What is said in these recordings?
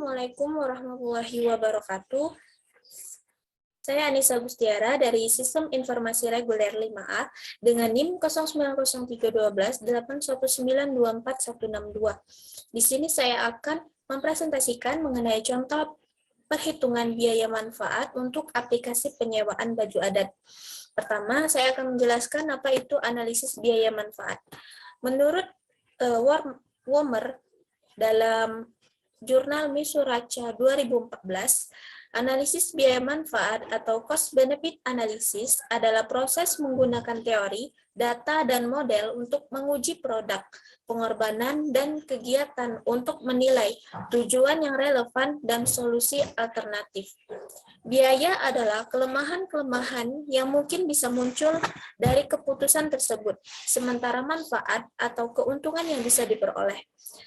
Assalamualaikum warahmatullahi wabarakatuh. Saya Anissa Gustiara dari Sistem Informasi Reguler 5A dengan NIM 090313819246162. Di sini saya akan mempresentasikan mengenai contoh perhitungan biaya manfaat untuk aplikasi penyewaan baju adat. Pertama, saya akan menjelaskan apa itu analisis biaya manfaat. Menurut Wormer dalam Jurnal Misuraca 2014, analisis biaya manfaat atau cost benefit analysis adalah proses menggunakan teori, data, dan model untuk menguji produk, pengorbanan, dan kegiatan untuk menilai tujuan yang relevan dan solusi alternatif. Biaya adalah kelemahan-kelemahan yang mungkin bisa muncul dari keputusan tersebut, sementara manfaat atau keuntungan yang bisa diperoleh.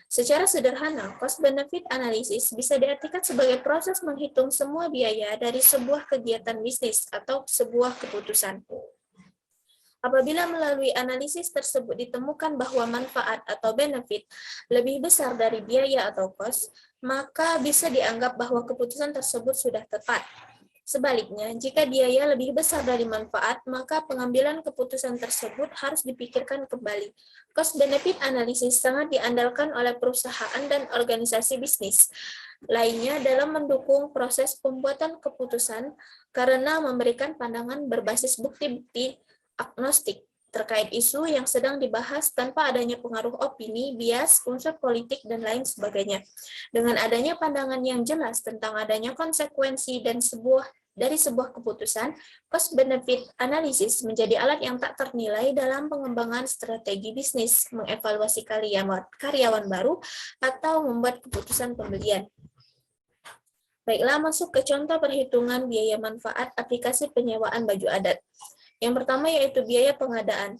Secara sederhana, cost-benefit analysis bisa diartikan sebagai proses menghitung semua biaya dari sebuah kegiatan bisnis atau sebuah keputusan. Apabila melalui analisis tersebut ditemukan bahwa manfaat atau benefit lebih besar dari biaya atau cost, maka bisa dianggap bahwa keputusan tersebut sudah tepat. Sebaliknya, jika biaya lebih besar dari manfaat, maka pengambilan keputusan tersebut harus dipikirkan kembali. Cost-benefit analysis sangat diandalkan oleh perusahaan dan organisasi bisnis lainnya dalam mendukung proses pembuatan keputusan karena memberikan pandangan berbasis bukti-bukti agnostik terkait isu yang sedang dibahas tanpa adanya pengaruh opini, bias, unsur politik, dan lain sebagainya. Dengan adanya pandangan yang jelas tentang adanya konsekuensi dan dari sebuah keputusan, cost-benefit analysis menjadi alat yang tak ternilai dalam pengembangan strategi bisnis, mengevaluasi karyawan baru, atau membuat keputusan pembelian. Baiklah, masuk ke contoh perhitungan biaya manfaat aplikasi penyewaan baju adat. Yang pertama yaitu biaya pengadaan.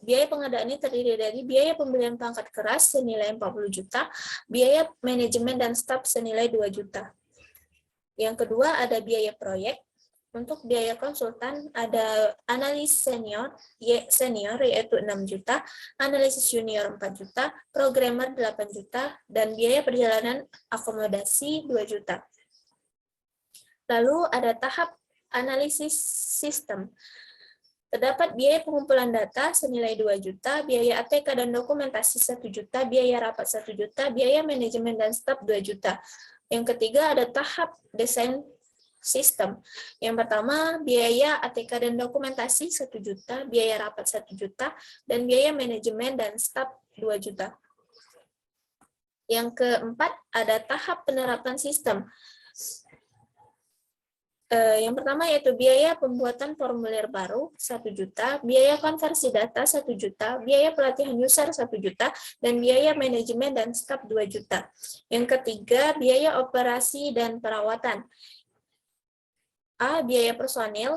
Biaya pengadaan ini terdiri dari biaya pembelian perangkat keras senilai 40 juta, biaya manajemen dan staf senilai 2 juta. Yang kedua ada biaya proyek. Untuk biaya konsultan ada analis senior yaitu 6 juta, analisis junior 4 juta, programmer 8 juta, dan biaya perjalanan akomodasi 2 juta. Lalu ada tahap analisis sistem. Terdapat biaya pengumpulan data senilai 2 juta, biaya ATK dan dokumentasi 1 juta, biaya rapat 1 juta, biaya manajemen dan staf 2 juta. Yang ketiga ada tahap desain sistem. Yang pertama, biaya ATK dan dokumentasi 1 juta, biaya rapat 1 juta, dan biaya manajemen dan staf 2 juta. Yang keempat, ada tahap penerapan sistem. Yang pertama yaitu biaya pembuatan formulir baru 1 juta, biaya konversi data 1 juta, biaya pelatihan user 1 juta, dan biaya manajemen dan staf 2 juta. Yang ketiga, biaya operasi dan perawatan. A. Biaya personil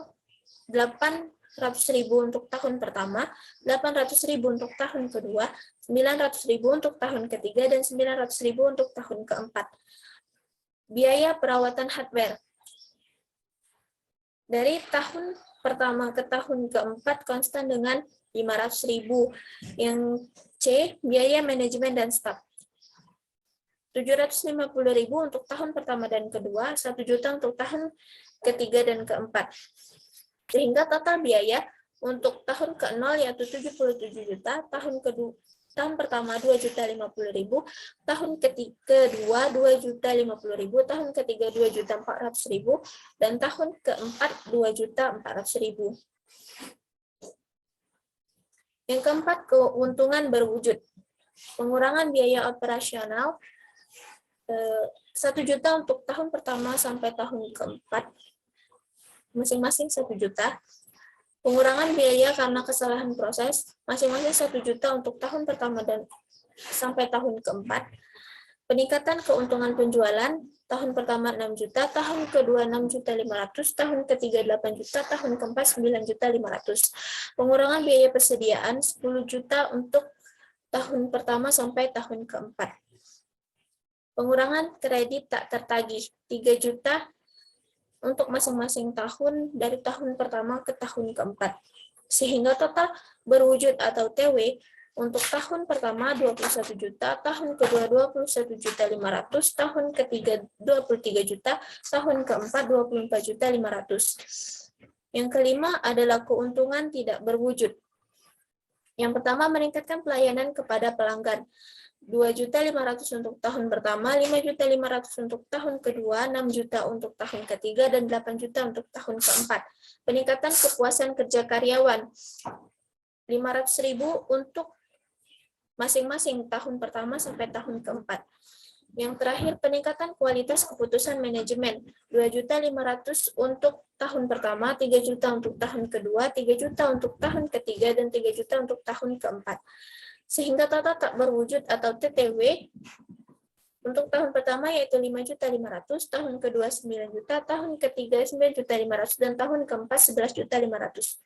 800.000 untuk tahun pertama, 800.000 untuk tahun kedua, 900.000 untuk tahun ketiga, dan 900.000 untuk tahun keempat. Biaya perawatan hardware. Dari tahun pertama ke tahun keempat konstan dengan 500.000. Yang C, biaya manajemen dan staf. 750.000 untuk tahun pertama dan kedua, 1 juta untuk tahun ketiga dan keempat. Sehingga total biaya untuk tahun ke-0 yaitu 77 juta, tahun pertama 2.050.000, tahun kedua 2.050.000, tahun ketiga 2.400.000, dan tahun keempat 2.400.000. Yang keempat, keuntungan berwujud. Pengurangan biaya operasional 1 juta untuk tahun pertama sampai tahun keempat, masing-masing 1 juta. Pengurangan biaya karena kesalahan proses, masing-masing 1 juta untuk tahun pertama dan sampai tahun keempat. Peningkatan keuntungan penjualan, tahun pertama 6 juta, tahun kedua 6.500.000, tahun ketiga 8 juta, tahun keempat 9.500.000. Pengurangan biaya persediaan 10 juta untuk tahun pertama sampai tahun keempat. Pengurangan kredit tak tertagih 3 juta untuk masing-masing tahun dari tahun pertama ke tahun keempat. Sehingga total berwujud atau TW Untuk tahun pertama 21 juta, tahun kedua 21.500.000, tahun ketiga 23 juta, tahun keempat 24.500.000. Yang kelima adalah keuntungan tidak berwujud. Yang pertama, meningkatkan pelayanan kepada pelanggan. 2.500.000 untuk tahun pertama, 5.500.000 untuk tahun kedua, 6 juta untuk tahun ketiga, dan 8 juta untuk tahun keempat. Peningkatan kepuasan kerja karyawan. 500.000 untuk masing-masing tahun pertama sampai tahun keempat. Yang terakhir, peningkatan kualitas keputusan manajemen. 2.500.000 untuk tahun pertama, 3 juta untuk tahun kedua, 3 juta untuk tahun ketiga, dan 3 juta untuk tahun keempat. Sehingga total tak berwujud atau TTW untuk tahun pertama yaitu 5.500.000, tahun kedua 9 juta, tahun ketiga 9.500.000, dan tahun keempat 11.500.000.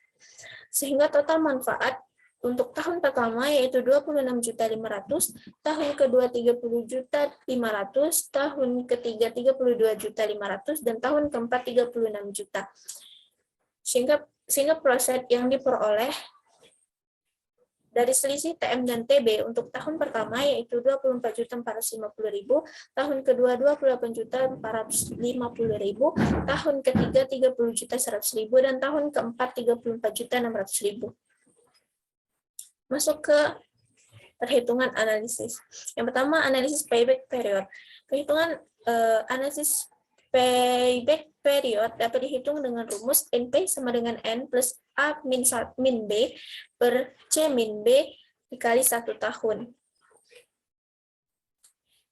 Sehingga total manfaat untuk tahun pertama yaitu 26.500.000, tahun kedua 30.500.000, tahun ketiga 32.500.000, dan tahun keempat 36 juta. Sehingga proses yang diperoleh dari selisih TM dan TB untuk tahun pertama yaitu 24.450.000, tahun kedua 28.450.000, tahun ketiga 30.100.000, dan tahun keempat 34.600.000. Masuk ke perhitungan analisis. Yang pertama, analisis payback period. Perhitungan analisis payback period dapat dihitung dengan rumus NP sama dengan N plus A min B per C min B dikali 1 tahun.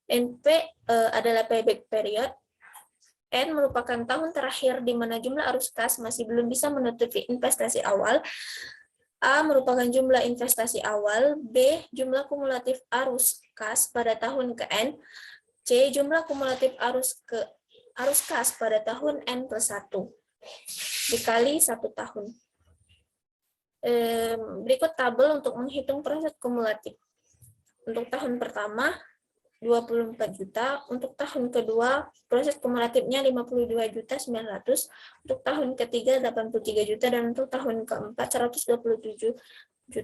NP adalah payback period. N merupakan tahun terakhir di mana jumlah arus kas masih belum bisa menutupi investasi awal. A merupakan jumlah investasi awal, B jumlah kumulatif arus kas pada tahun ke N, C jumlah kumulatif arus kas pada tahun N plus 1 dikali 1 tahun. Berikut tabel untuk menghitung proses kumulatif. Untuk tahun pertama 24 juta, untuk tahun kedua proses kumulatifnya 52.900.000, untuk tahun ketiga 83 juta, dan untuk tahun keempat 127.600.000.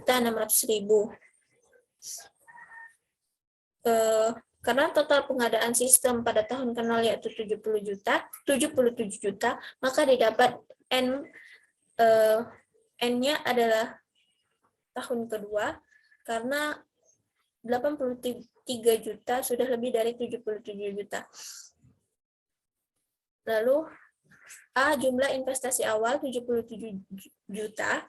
Karena total pengadaan sistem pada tahun ke-0 yaitu 77 juta, maka didapat N-nya adalah tahun kedua, karena 83 juta sudah lebih dari 77 juta. Lalu A jumlah investasi awal 77 juta,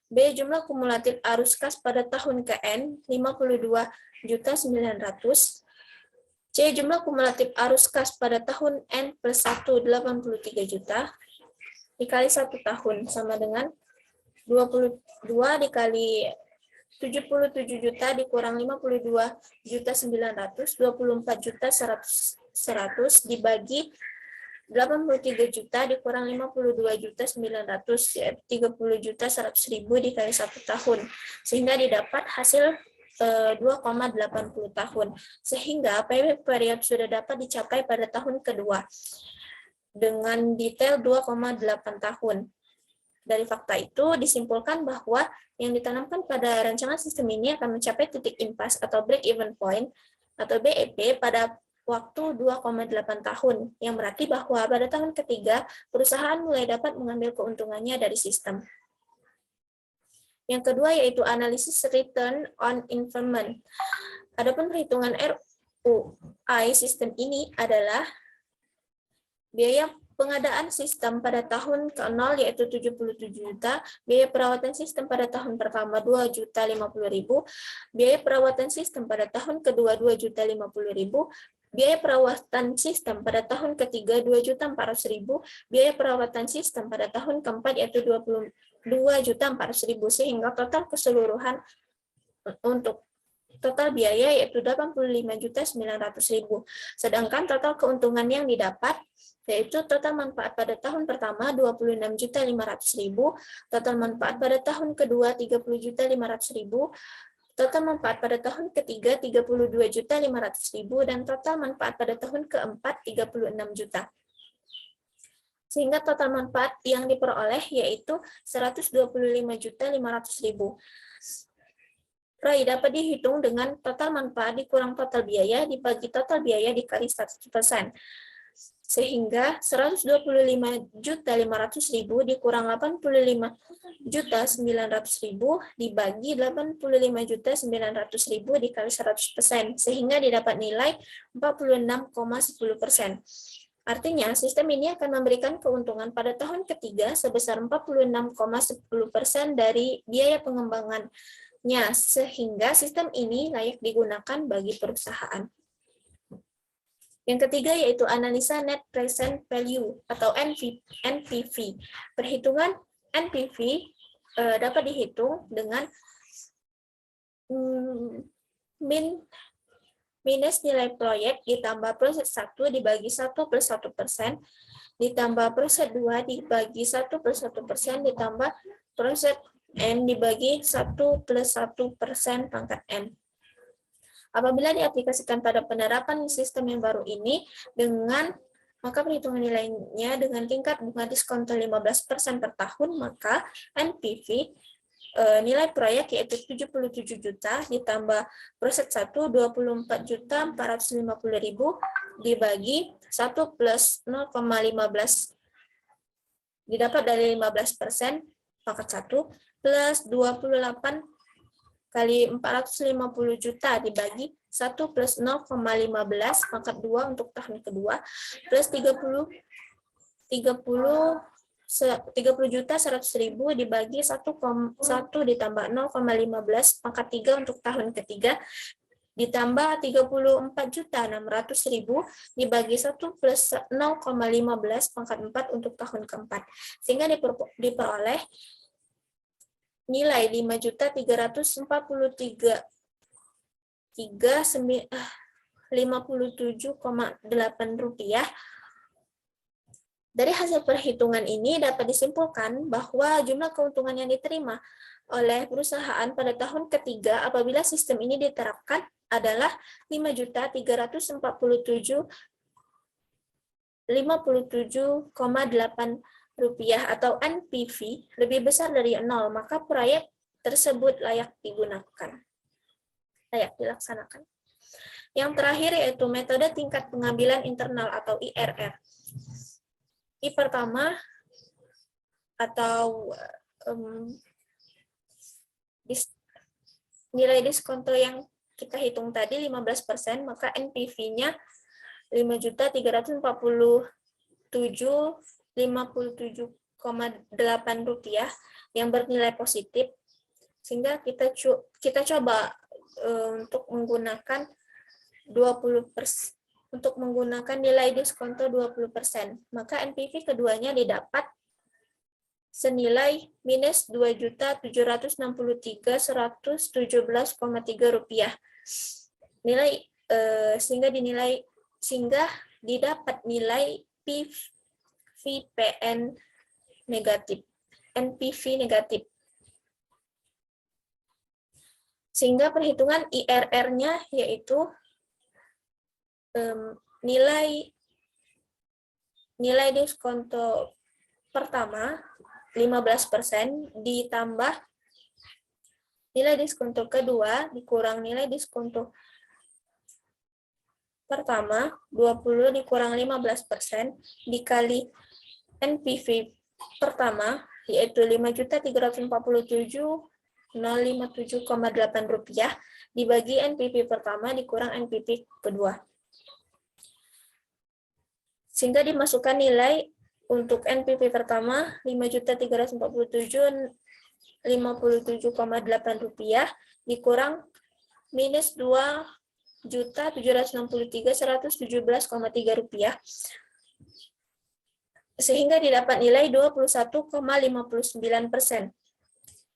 B jumlah kumulatif arus kas pada tahun ke N 52.900.000, C jumlah kumulatif arus kas pada tahun N plus 1 83 juta dikali 1 tahun sama dengan 22 dikali 77 juta dikurang 52.900.000, 24.100.000 dibagi 83 juta dikurang 52.900.000, 30.100.000 dikali 1 tahun, sehingga didapat hasil 2,80 tahun. Sehingga payback period sudah dapat dicapai pada tahun kedua dengan detail 2,8 tahun. Dari fakta itu disimpulkan bahwa yang ditanamkan pada rancangan sistem ini akan mencapai titik impas atau break-even point atau BEP pada waktu 2,8 tahun, yang berarti bahwa pada tahun ketiga perusahaan mulai dapat mengambil keuntungannya dari sistem. Yang kedua yaitu analisis return on investment. Adapun perhitungan ROI sistem ini adalah biaya pengadaan sistem pada tahun ke-0 yaitu 77 juta, biaya perawatan sistem pada tahun pertama 2.050.000, biaya perawatan sistem pada tahun kedua 2.050.000, biaya perawatan sistem pada tahun ketiga 2.400.000, biaya perawatan sistem pada tahun keempat yaitu 22.400.000, sehingga total keseluruhan untuk total biaya yaitu 85.900.000. Sedangkan total keuntungan yang didapat yaitu total manfaat pada tahun pertama 26.500.000, total manfaat pada tahun kedua 30.500.000, total manfaat pada tahun ketiga 32.500.000, dan total manfaat pada tahun keempat 36 juta. Sehingga total manfaat yang diperoleh yaitu 125.500.000. ROI dapat dihitung dengan total manfaat dikurang total biaya dibagi total biaya dikali 100%. Sehingga 125.500.000 dikurang 85.900.000 dibagi 85.900.000 dikali 100%, sehingga didapat nilai 46,10%. Artinya, sistem ini akan memberikan keuntungan pada tahun ketiga sebesar 46,10% dari biaya pengembangannya, sehingga sistem ini layak digunakan bagi perusahaan. Yang ketiga yaitu analisa Net Present Value atau NPV. Perhitungan NPV dapat dihitung dengan minus nilai proyek ditambah proses 1 dibagi 1 plus 1%, ditambah proses 2 dibagi 1 plus 1%, ditambah proses N dibagi 1 plus 1% pangkat N. Apabila diaplikasikan pada penerapan sistem yang baru ini, maka perhitungan nilainya dengan tingkat bunga diskonto 15% per tahun, maka NPV nilai proyek yaitu 77 juta ditambah proses 1 24.450.000 dibagi 1 plus 0,15 didapat dari 15% pangkat 1 plus 28 kali 450 juta dibagi 1 plus 0,15 pangkat 2 untuk tahun kedua plus 30 juta 100.000 dibagi 1 ditambah 0,15 pangkat 3 untuk tahun ketiga ditambah 34 juta 600.000 dibagi 1 plus 0,15 pangkat 4 untuk tahun keempat, sehingga diperoleh nilai 5.343.57,8 rupiah. Dari hasil perhitungan ini dapat disimpulkan bahwa jumlah keuntungan yang diterima oleh perusahaan pada tahun ketiga apabila sistem ini diterapkan adalah 5.347,8 rupiah atau NPV lebih besar dari 0, maka proyek tersebut layak dilaksanakan. Yang terakhir yaitu metode tingkat pengambilan internal atau IRR. I pertama atau nilai diskonto yang kita hitung tadi 15%, maka NPV-nya 5.357,8 rupiah yang bernilai positif, sehingga kita coba untuk menggunakan 20% untuk menggunakan nilai diskonto 20%, maka NPV keduanya didapat senilai minus 2.763.117,3 rupiah. Sehingga didapat nilai PVPN negatif, NPV negatif. Sehingga perhitungan IRR-nya yaitu nilai diskonto pertama 15% ditambah nilai diskonto kedua dikurang nilai diskonto pertama 20 dikurang 15% dikali NPV pertama yaitu 5.347.057,8 rupiah dibagi NPV pertama dikurang NPV kedua. Sehingga dimasukkan nilai untuk NPV pertama 5.347.057,8 rupiah dikurang minus 2.763.117,3 rupiah, sehingga didapat nilai 21,59%.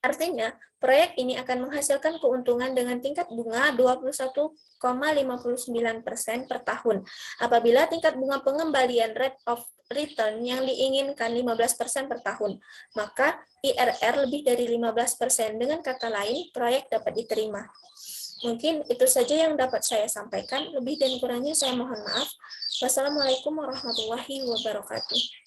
Artinya, proyek ini akan menghasilkan keuntungan dengan tingkat bunga 21,59% per tahun. Apabila tingkat bunga pengembalian rate of return yang diinginkan 15% per tahun, maka IRR lebih dari 15%. Dengan kata lain, proyek dapat diterima. Mungkin itu saja yang dapat saya sampaikan. Lebih dan kurangnya saya mohon maaf. Wassalamualaikum warahmatullahi wabarakatuh.